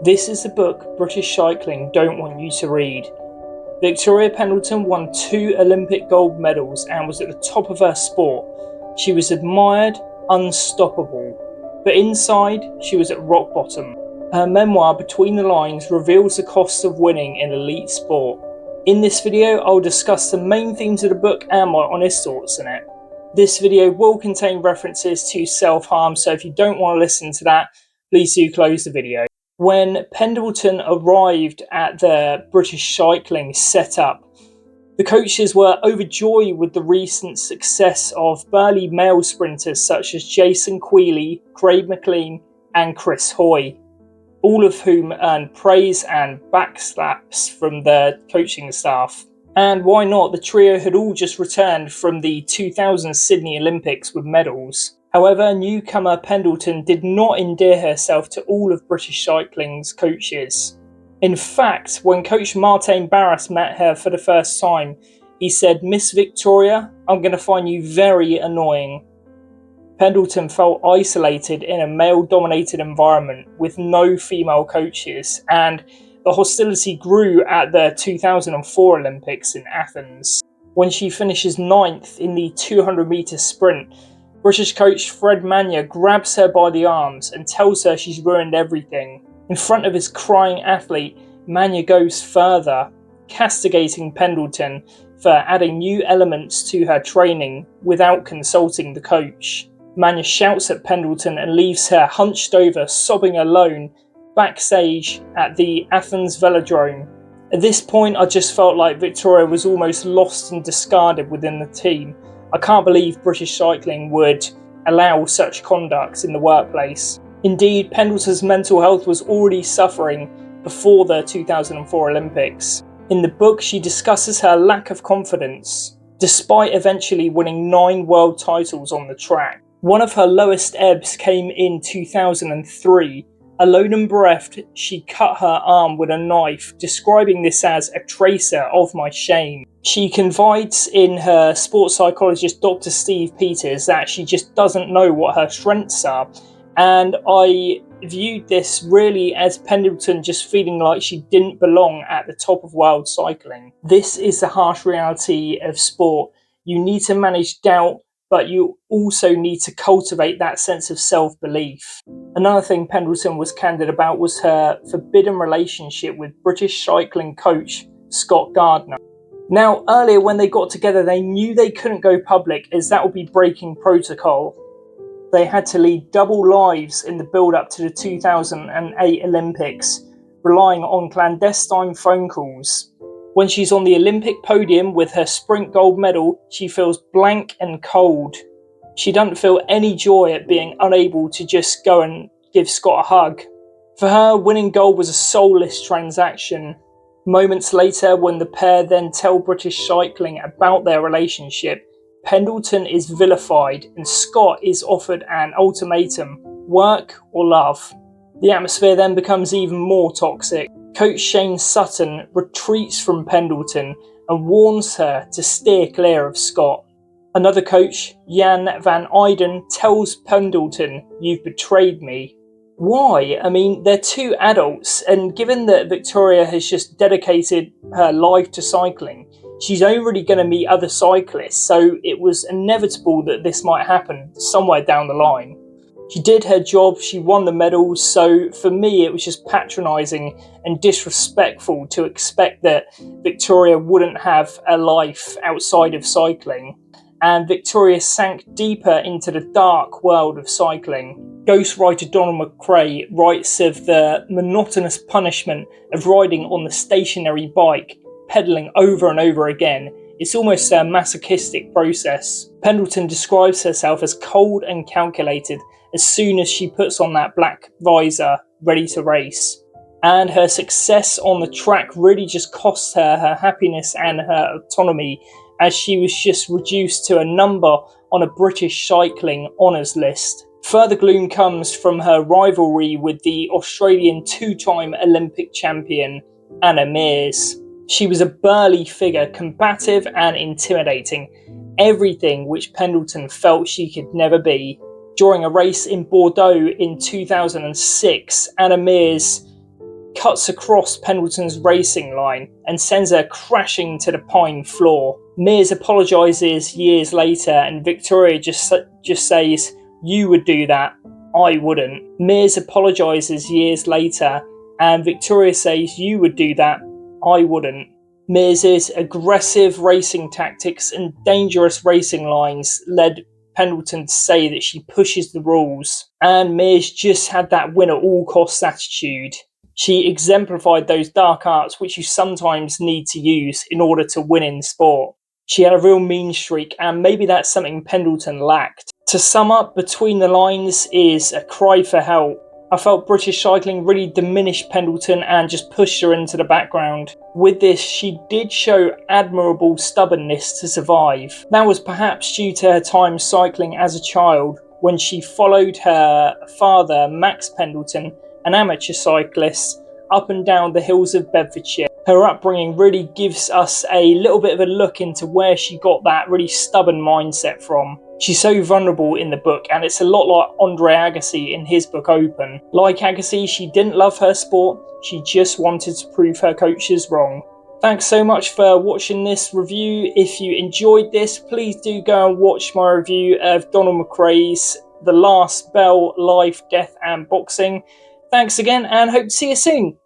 This is the book British cycling don't want you to read. Victoria Pendleton won 2 Olympic gold medals and was at the top of her sport. She was admired, unstoppable, but inside she was at rock bottom. Her memoir Between the Lines reveals the costs of winning in elite sport. In this video I'll discuss the main themes of the book and my honest thoughts on it. This video will contain references to self-harm, so if you don't want to listen to that, please do close the video. When Pendleton arrived at the British cycling setup, the coaches were overjoyed with the recent success of burly male sprinters such as Jason Queally, Craig McLean and Chris Hoy, all of whom earned praise and backslaps from the coaching staff. And why not, the trio had all just returned from the 2000 Sydney Olympics with medals. However, newcomer Pendleton did not endear herself to all of British cycling's coaches. In fact, when coach Martin Barras met her for the first time, he said, "Miss Victoria, I'm going to find you very annoying." Pendleton felt isolated in a male-dominated environment with no female coaches, and the hostility grew at the 2004 Olympics in Athens. When she finishes 9th in the 200-metre sprint, British coach Fred Mania grabs her by the arms and tells her she's ruined everything. In front of his crying athlete, Mania goes further, castigating Pendleton for adding new elements to her training without consulting the coach. Mania shouts at Pendleton and leaves her hunched over, sobbing alone, backstage at the Athens Velodrome. At this point, I just felt like Victoria was almost lost and discarded within the team. I can't believe British cycling would allow such conduct in the workplace. Indeed, Pendleton's mental health was already suffering before the 2004 Olympics. In the book, she discusses her lack of confidence, despite eventually winning 9 world titles on the track. One of her lowest ebbs came in 2003. Alone and bereft, she cut her arm with a knife, describing this as a tracer of my shame. She confides in her sports psychologist Dr. Steve Peters that she just doesn't know what her strengths are, and I viewed this really as Pendleton just feeling like she didn't belong at the top of world cycling. This is the harsh reality of sport. You need to manage doubt, but you also need to cultivate that sense of self-belief. Another thing Pendleton was candid about was her forbidden relationship with British cycling coach Scott Gardner. Now, earlier when they got together, they knew they couldn't go public as that would be breaking protocol. They had to lead double lives in the build-up to the 2008 Olympics, relying on clandestine phone calls. When she's on the Olympic podium with her sprint gold medal, she feels blank and cold. She doesn't feel any joy at being unable to just go and give Scott a hug. For her, winning gold was a soulless transaction. Moments later, when the pair then tell British cycling about their relationship, Pendleton is vilified and Scott is offered an ultimatum: work or love. The atmosphere then becomes even more toxic. Coach Shane Sutton retreats from Pendleton and warns her to steer clear of Scott. Another coach, Jan van Eyden, tells Pendleton, "You've betrayed me." Why? I mean, they're 2 adults, and given that Victoria has just dedicated her life to cycling, she's only going to meet other cyclists, so it was inevitable that this might happen somewhere down the line. She did her job, she won the medals, so for me it was just patronising and disrespectful to expect that Victoria wouldn't have a life outside of cycling. And Victoria sank deeper into the dark world of cycling. Ghostwriter Donald McRae writes of the monotonous punishment of riding on the stationary bike, pedalling over and over again. It's almost a masochistic process. Pendleton describes herself as cold and calculated as soon as she puts on that black visor, ready to race. And her success on the track really just cost her her happiness and her autonomy, as she was just reduced to a number on a British cycling honours list. Further gloom comes from her rivalry with the Australian 2-time Olympic champion Anna Meares. She was a burly figure, combative and intimidating, everything which Pendleton felt she could never be. During a race in Bordeaux in 2006, Anna Meares cuts across Pendleton's racing line and sends her crashing to the pine floor. Mears apologises years later, and Victoria just says, "You would do that, I wouldn't." Mears apologises years later, and Victoria says, "You would do that, I wouldn't." Mears's aggressive racing tactics and dangerous racing lines led Pendleton to say that she pushes the rules, and Mears just had that win at all costs attitude. She exemplified those dark arts which you sometimes need to use in order to win in sport. She had a real mean streak, and maybe that's something Pendleton lacked. To sum up, Between the Lines is a cry for help. I felt British cycling really diminished Pendleton and just pushed her into the background. With this, she did show admirable stubbornness to survive. That was perhaps due to her time cycling as a child, when she followed her father, Max Pendleton, an amateur cyclist, up and down the hills of Bedfordshire. Her upbringing really gives us a little bit of a look into where she got that really stubborn mindset from. She's so vulnerable in the book, and it's a lot like Andre Agassi in his book Open. Like Agassi, she didn't love her sport, she just wanted to prove her coaches wrong. Thanks so much for watching this review. If you enjoyed this, please do go and watch my review of Donald McRae's The Last Bell, Life, Death and Boxing. Thanks again, and hope to see you soon.